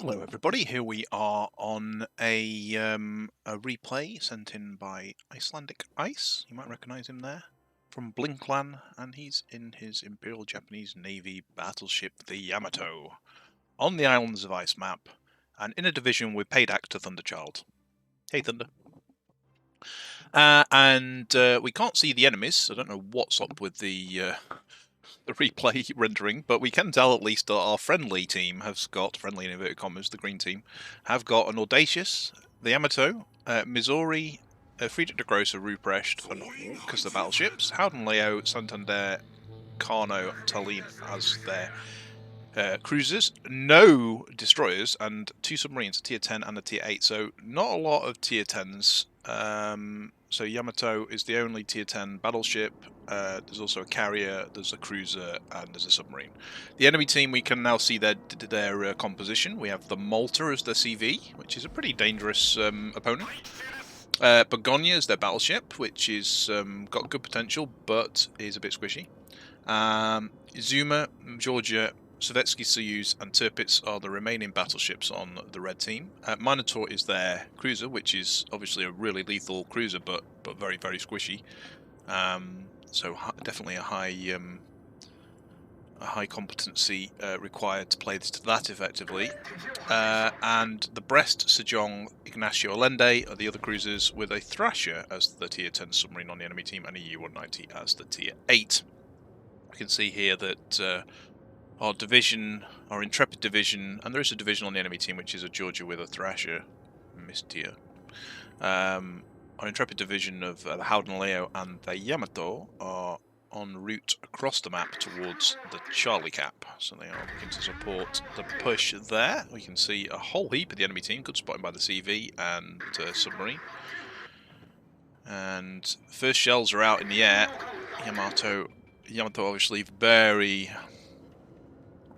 Hello, everybody. Here we are on a replay sent in by IcelandicICE. You might recognise him there from Blinklan, and he's in his Imperial Japanese Navy battleship, the Yamato, on the Islands of Ice map, and in a division with paid actor Thunderchild. Hey, Thunder. We can't see the enemies. I don't know what's up with the replay rendering, but we can tell at least that our friendly team has got, friendly in inverted commas, the green team, have got an Audacious, the Yamato, Missouri, Friedrich de Grosser, Ruprecht, and because the battleships, Howden Leo, Santander, Carno, Tallinn as their cruisers, no destroyers, and 2 submarines, a tier 10 and a tier 8, so not a lot of tier 10s. So Yamato is the only tier 10 battleship. There's also a carrier, there's a cruiser, and there's a submarine. The enemy team, we can now see their composition. We have the Malta as their CV, which is a pretty dangerous opponent. Begonia is their battleship, which is got good potential, but is a bit squishy. Izuma, Georgia, Sovietsky Soyuz and Tirpitz are the remaining battleships on the red team. Minotaur is their cruiser, which is obviously a really lethal cruiser, but very, very squishy. So definitely a high competency required to play that effectively. And the Brest, Sejong, Ignacio Allende are the other cruisers, with a Thrasher as the tier 10 submarine on the enemy team and a U-190 as the tier 8. You can see here that our division, our Intrepid division, and there is a division on the enemy team which is a Georgia with a Thrasher, missed tier. Our Intrepid division of the Howden Leo and the Yamato are en route across the map towards the Charlie Cap, so they are looking to support the push there. We can see a whole heap of the enemy team, good spotting by the CV and submarine. And first shells are out in the air. Yamato obviously very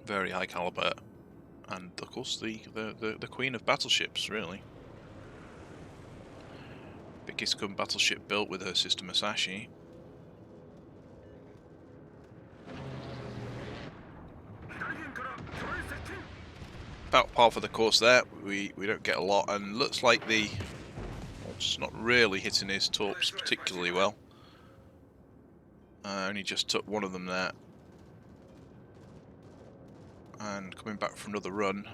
high caliber, and of course the queen of battleships, really. Biggest gun battleship built with her sister Musashi. About par for the course there. We don't get a lot, and looks like it's not really hitting his torps particularly well. Only just took one of them there. And coming back from another run.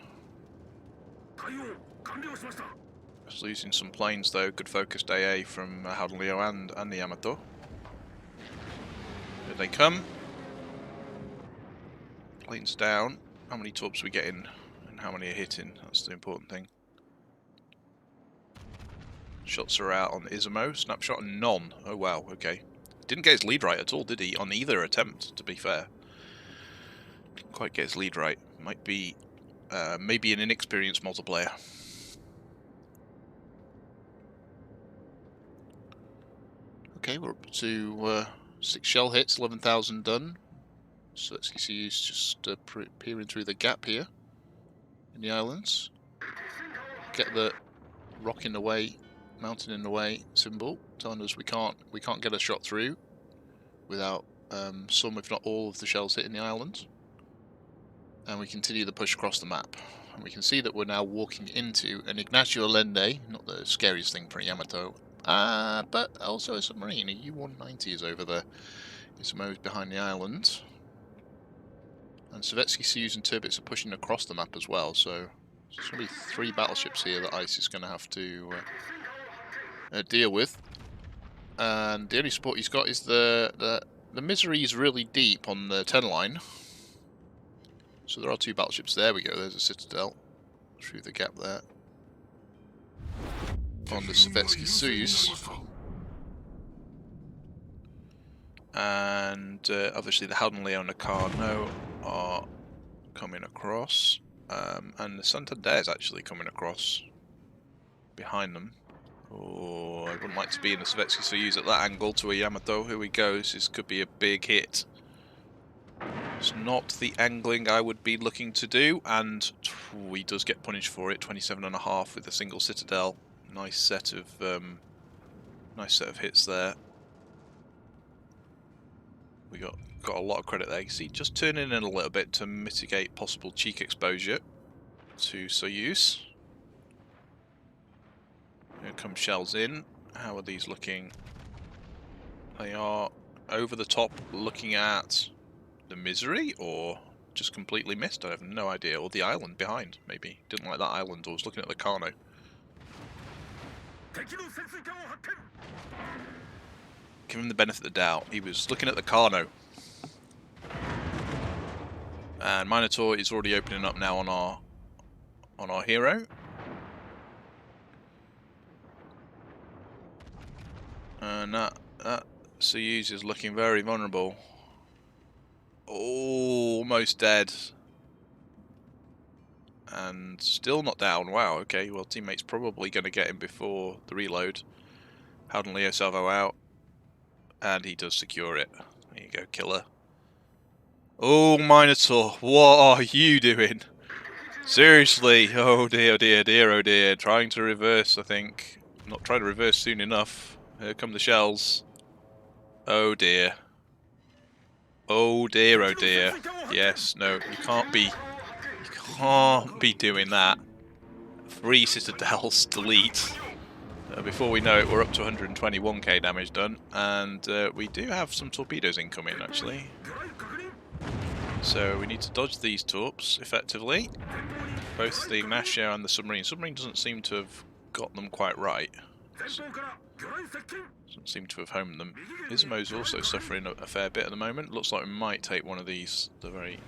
Just losing some planes though. Good focused AA from Howden Leo and the Yamato. Here they come. Planes down. How many torps are we getting and how many are hitting? That's the important thing. Shots are out on Izumo. Snapshot and none. Oh wow, okay. Didn't get his lead right at all, did he? On either attempt, to be fair. Didn't quite get his lead right. Might be maybe an inexperienced multiplayer. Okay, we're up to 6 shell hits, 11,000 done. So let's see, he's just peering through the gap here in the islands. Get the rock in the way, mountain in the way symbol, telling us we can't get a shot through without some, if not all, of the shells hitting the island. And we continue the push across the map. And we can see that we're now walking into an Ignacio Allende, not the scariest thing for a Yamato, but also a submarine. A U-190 is over there. It's moved behind the island. And Sovietsky Soyuz and Tirpitz are pushing across the map as well, so there's going to be 3 battleships here that ICE is going to have to deal with. And the only support he's got is the Misery is really deep on the 10 line. So there are 2 battleships. There we go, there's a Citadel through the gap there. On the Sovietsky Soyuz. And obviously the Howden Leo and the Carno are coming across. And the Santander is actually coming across behind them. Oh, I wouldn't like to be in the Sovietsky Soyuz at that angle to a Yamato. Here we go, this could be a big hit. It's not the angling I would be looking to do, and he does get punished for it. 27.5 with a single Citadel. Nice set of hits there. We got a lot of credit there. You see, just turning in a little bit to mitigate possible cheek exposure. to Soyuz. Here come shells in. How are these looking? They are over the top looking at the Misery, or just completely missed? I have no idea. Or the island behind, maybe. Didn't like that island, or was looking at the Kano. Give him the benefit of the doubt. He was looking at the Kano. And Minotaur is already opening up now on our hero. And that Soyuz is looking very vulnerable. Oh, almost dead. And still not down. Wow, okay, well, teammate's probably going to get him before the reload. Howden Leo Salvo out. And he does secure it. There you go, killer. Oh, Minotaur, what are you doing? Seriously, oh dear, oh dear, dear, oh dear. Trying to reverse, I think. Not trying to reverse soon enough. Here come the shells. Oh dear. Oh dear, oh dear. Yes, no, you can't be doing that. 3 citadels, delete. Before we know it, we're up to 121k damage done, and we do have some torpedoes incoming, actually. So we need to dodge these torps effectively. Both the Ignacio and the submarine. Submarine doesn't seem to have got them quite right. Doesn't seem to have homed them. Izumo's also suffering a fair bit at the moment. Looks like we might take one of these, the very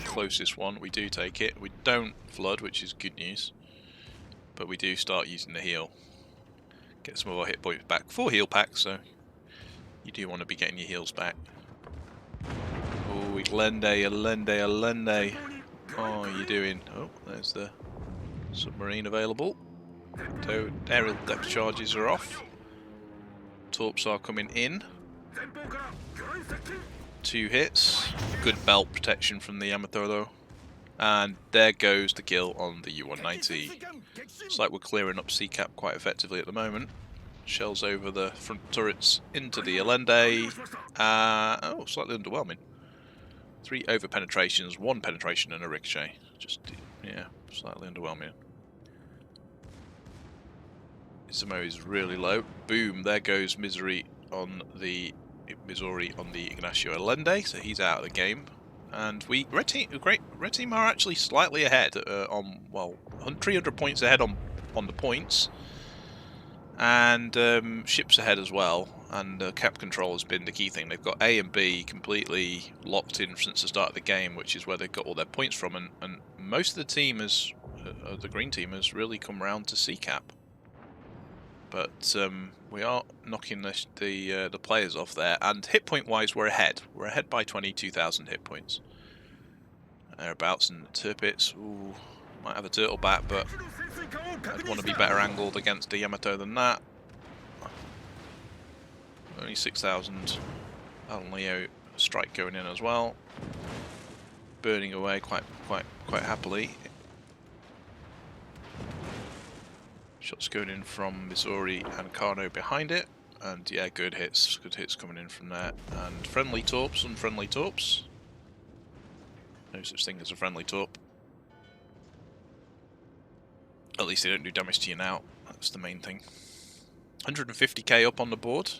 closest one. We do take it. We don't flood, which is good news. But we do start using the heal. Get some of our hit points back. 4 heal packs, so you do want to be getting your heals back. Oh, Allende. Oh, you doing? Oh, there's the submarine available. So aerial depth charges are off. Torps are coming in. 2 hits. Good belt protection from the Yamato though. And there goes the kill on the U-190. Looks like we're clearing up CCAP quite effectively at the moment. Shells over the front turrets into the Allende. Oh, slightly underwhelming. 3 over penetrations, 1 penetration and a ricochet. Just, yeah, slightly underwhelming. Izumo is really low. Boom, there goes Missouri on the Ignacio Allende, so he's out of the game. And Red Team are actually slightly ahead on, well, 300 points ahead on the points. And ships ahead as well, and cap control has been the key thing. They've got A and B completely locked in since the start of the game, which is where they've got all their points from, and most of the team the green team has really come round to C cap. But we are knocking the players off there, and hit point wise we're ahead. We're ahead by 22,000 hit points. Thereabouts, and Tirpitz, ooh, might have a turtle bat, but I'd want to be better angled against the Yamato than that. Only 6,000. Howden Leo strike going in as well. Burning away quite happily. Shots going in from Missouri and Kano behind it. And yeah, good hits coming in from there. And friendly torps, unfriendly torps. No such thing as a friendly torp. At least they don't do damage to you now. That's the main thing. 150k up on the board.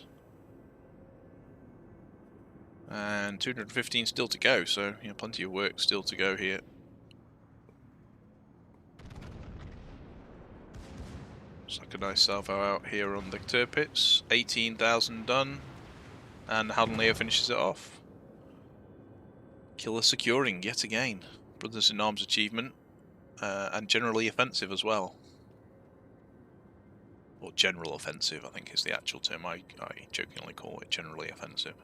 And 215 still to go, so you know, plenty of work still to go here. Looks like a nice salvo out here on the Tirpitz. 18,000 done. And Howden Leo finishes it off. Killer securing yet again. Brothers in Arms achievement. And generally offensive as well. Or general offensive, I think is the actual term. I jokingly call it generally offensive.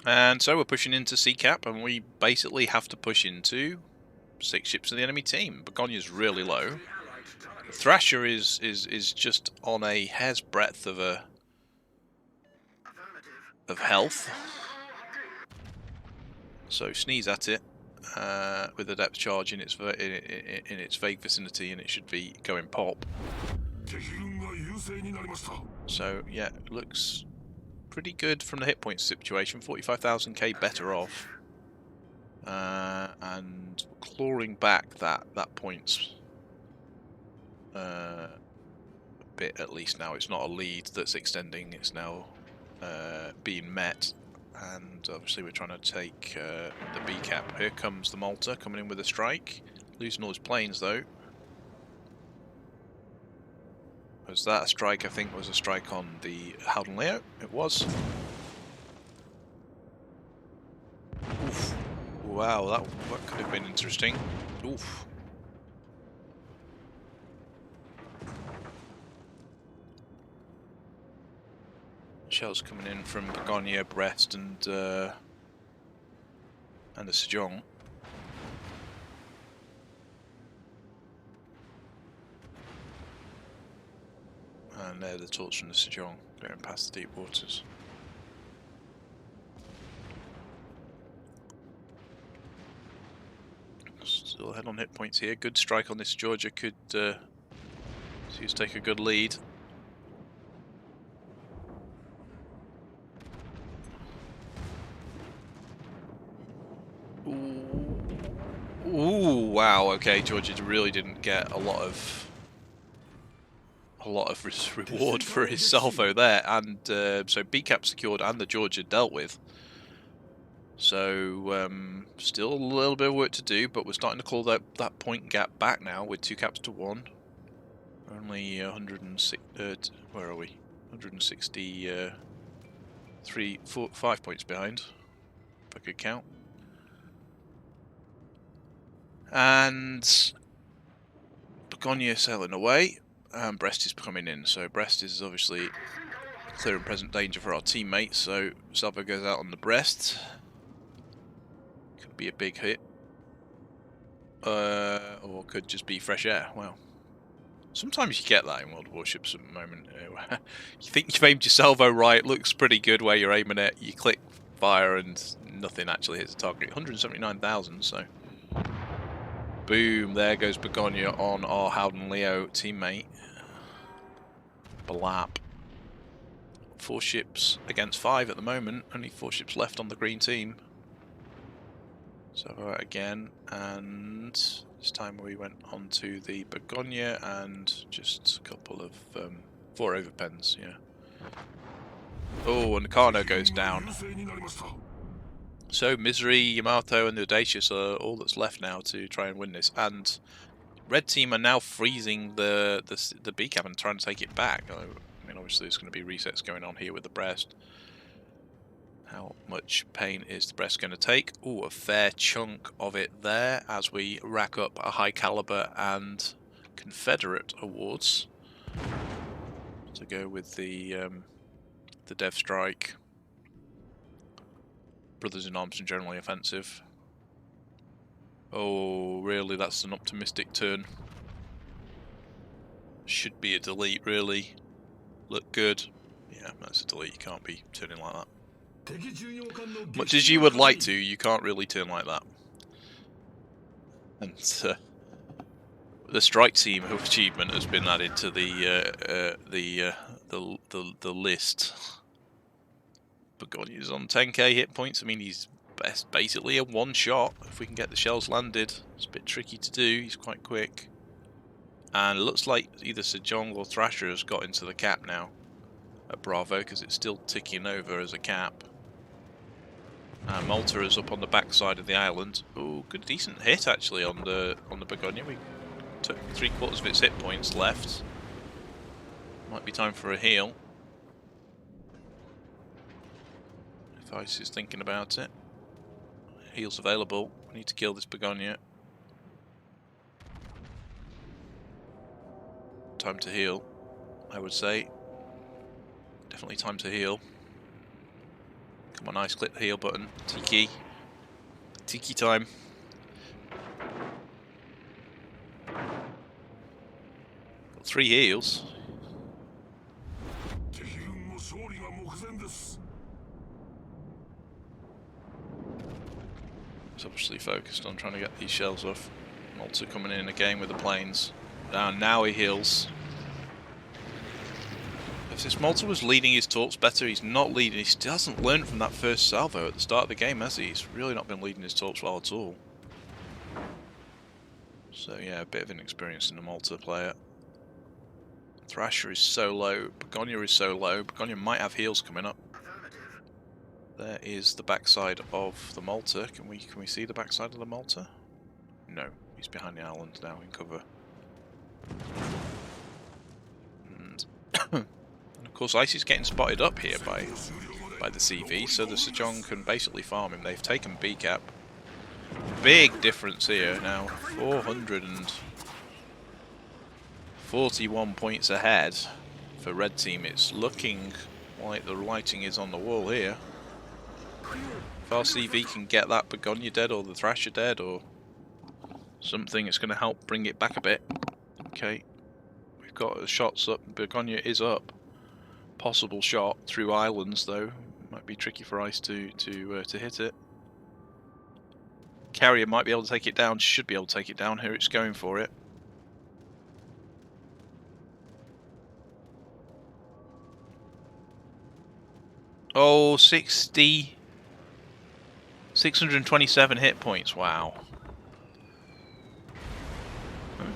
And so we're pushing into CCAP, and we basically have to push into 6 ships of the enemy team. Begonia's really low. Thrasher is just on a hair's breadth of health. So sneeze at it, with a depth charge in its vague vicinity, and it should be going pop. So yeah, looks pretty good from the hit points situation. 45,000k better off, and clawing back that points a bit at least. Now it's not a lead that's extending; it's now being met. And obviously we're trying to take the B cap. Here comes the Malta coming in with a strike. Losing all his planes though. Was that a strike? I think was a strike on the Howden Leo. It was. Oof. Wow, that could have been interesting. Oof. Shells coming in from Begonia, Brest, and the Sejong. And there the torch from the Sejong going past the deep waters. Still ahead on hit points here. Good strike on this Georgia could see us take a good lead. Ooh, wow. Okay, Georgia really didn't get a lot of reward for his salvo there, and so B cap secured and the Georgia dealt with. So still a little bit of work to do, but we're starting to claw that point gap back now with 2 caps to 1. Only 106. Where are we? 163, 5 points behind, if I could count. And Begonia sailing away, and Brest is coming in. So Brest is obviously clear and present danger for our teammates. So salvo goes out on the Brest. Could be a big hit, or could just be fresh air. Wow. Sometimes you get that in World Warships at the moment. You think you've aimed your salvo right, looks pretty good where you're aiming it. You click fire and nothing actually hits the target. 179,000, so. Boom, there goes Begonia on our Howden Leo teammate. Blap. 4 ships against 5 at the moment. Only 4 ships left on the green team. So again, and this time we went on to the Begonia and just a couple of 4 overpens, yeah. Oh, and the Kano goes down. So Misery, Yamato, and the Audacious are all that's left now to try and win this. And red team are now freezing the B cap and trying to take it back. I mean, obviously there's going to be resets going on here with the Brest. How much pain is the Brest going to take? Oh, a fair chunk of it there as we rack up a high caliber and Confederate awards to go with the Dev Strike. Brothers in Arms and Generally Offensive. Oh, really? That's an optimistic turn. Should be a delete, really. Look good. Yeah, that's a delete. You can't be turning like that. Much as you would like to, you can't really turn like that. And the strike team of achievement has been added to the list. Begonia's on 10k hit points. I mean, he's basically a one shot. If we can get the shells landed, it's a bit tricky to do. He's quite quick, and it looks like either Sejong or Thrasher has got into the cap now at Bravo because it's still ticking over as a cap. And Malta is up on the back side of the island. Oh, good, decent hit actually on the Begonia. We took 3/4 of its hit points left. Might be time for a heal. If Ice is thinking about it. Heals available. We need to kill this Begonia. Time to heal, I would say. Definitely time to heal. Come on, Ice, click the heal button. Tiki. Tiki time. Got 3 heals. Let's have obviously focused on trying to get these shells off. Malta coming in again with the planes. Now he heals. If this Malta was leading his talks better, he's not leading. He still hasn't learned from that first salvo at the start of the game, has he? He's really not been leading his talks well at all. So yeah, a bit of inexperience in the Malta player. Thrasher is so low. Begonia is so low. Begonia might have heals coming up. There is the backside of the Malta. Can we see the backside of the Malta? No, he's behind the island now in cover. And, and of course, Ice is getting spotted up here by the CV, so the Sejong can basically farm him. They've taken B cap. Big difference here now. 441 points ahead for red team. It's looking like the writing is on the wall here. If our CV can get that Begonia dead or the Thrasher dead or something, it's going to help bring it back a bit. Okay, we've got the shots up. Begonia is up. Possible shot through islands though. Might be tricky for Ice to hit it. Carrier might be able to take it down. Should be able to take it down. Here it's going for it. Oh, 627 hit points. Wow.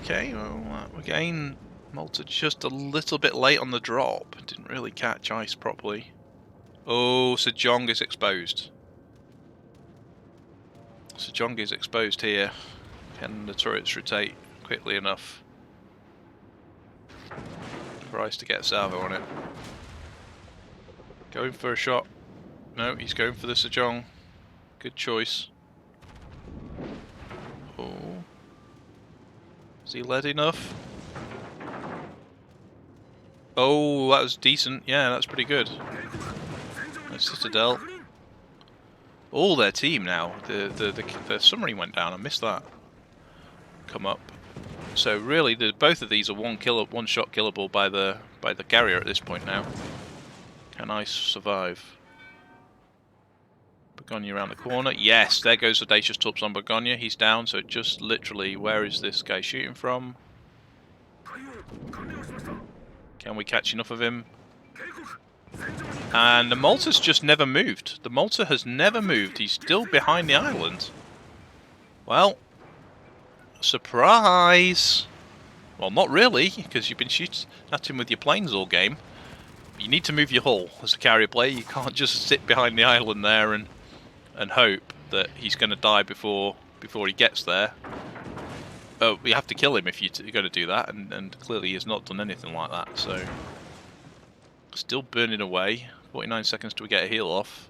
Okay, well, again, Malta just a little bit late on the drop. Didn't really catch Ice properly. Oh, Sejong is exposed. Sejong is exposed here. Can the turrets rotate quickly enough for Ice to get a salvo on it? Going for a shot. No, he's going for the Sejong. Good choice. Oh. Is he led enough? Oh, that was decent. Yeah, that's pretty good. That's Citadel. All their team now. The submarine went down. I missed that. Come up. So really, both of these are one shot killable by the carrier at this point now. Can Ice survive? Begonia around the corner. Yes, there goes Audacious Torps on Begonia. He's down, so just literally, where is this guy shooting from? Can we catch enough of him? And the Malta's just never moved. The Malta has never moved. He's still behind the island. Well, surprise! Well, not really, because you've been shooting at him with your planes all game. You need to move your hull as a carrier player. You can't just sit behind the island there and hope that he's going to die before he gets there. Oh, you have to kill him if you're going to do that, and clearly he has not done anything like that. So, still burning away. 49 seconds till we get a heal off.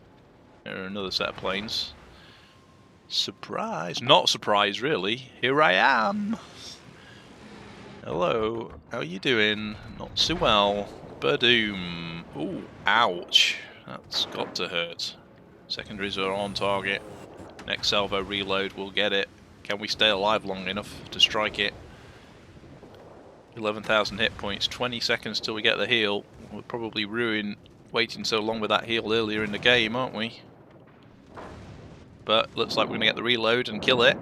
There are another set of planes. Surprise! Not surprise, really. Here I am. Hello. How are you doing? Not so well. Badoom. Ooh, ouch. That's got to hurt. Secondaries are on target. Next salvo reload, we'll get it. Can we stay alive long enough to strike it? 11,000 hit points, 20 seconds till we get the heal. We'll probably ruin waiting so long with that heal earlier in the game, aren't we? But looks like we're going to get the reload and kill it.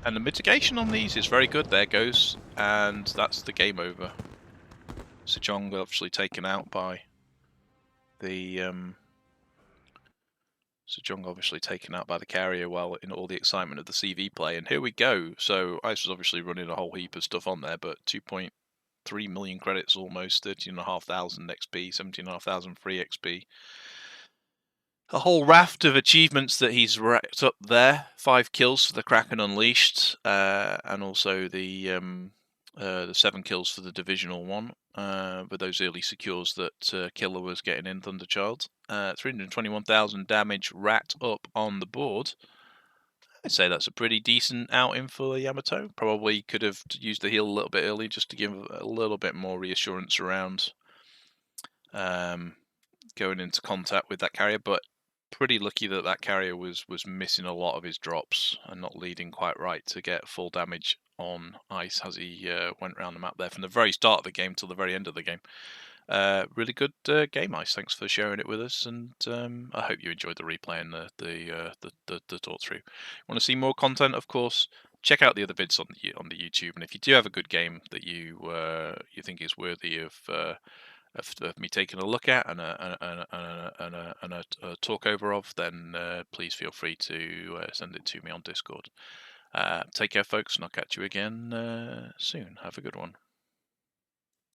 And the mitigation on these is very good. There goes. And that's the game over. Sejong obviously taken out by the carrier while in all the excitement of the CV play. And here we go. So Ice was obviously running a whole heap of stuff on there, but 2.3 million credits almost, 13,500 XP, 17,500 free XP. A whole raft of achievements that he's racked up there. 5 kills for the Kraken Unleashed, and also the 7 kills for the Divisional one, with those early secures that Killer was getting in Thunderchild. 321,000 damage racked up on the board. I'd say that's a pretty decent outing for Yamato. Probably could have used the heal a little bit early just to give a little bit more reassurance around going into contact with that carrier, but pretty lucky that that carrier was missing a lot of his drops and not leading quite right to get full damage on Ice as he went around the map there from the very start of the game till the very end of the game. Really good game, Ice. Thanks for sharing it with us, and I hope you enjoyed the replay and the talk through. Want to see more content? Of course, check out the other vids on the YouTube. And if you do have a good game that you think is worthy of me taking a look at and a talk over of, then please feel free to send it to me on Discord. Take care, folks, and I'll catch you again soon. Have a good one.